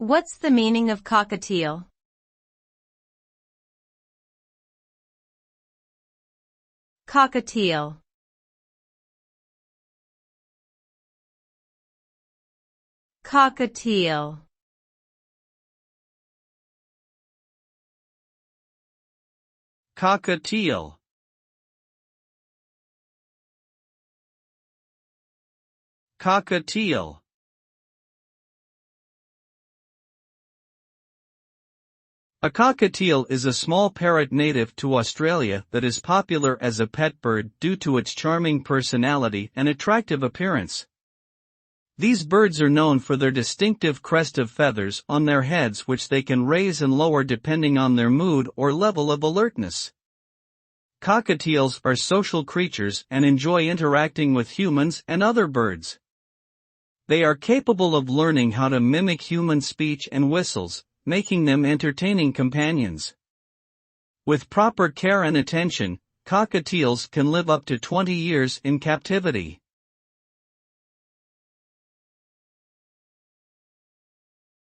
What's the meaning of cockatiel? Cockatiel. Cockatiel. Cockatiel. Cockatiel. A cockatiel is a small parrot native to Australia that is popular as a pet bird due to its charming personality and attractive appearance. These birds are known for their distinctive crest of feathers on their heads, which they can raise and lower depending on their mood or level of alertness. Cockatiels are social creatures and enjoy interacting with humans and other birds. They are capable of learning how to mimic human speech and whistles, making them entertaining companions. With proper care and attention, cockatiels can live up to 20 years in captivity.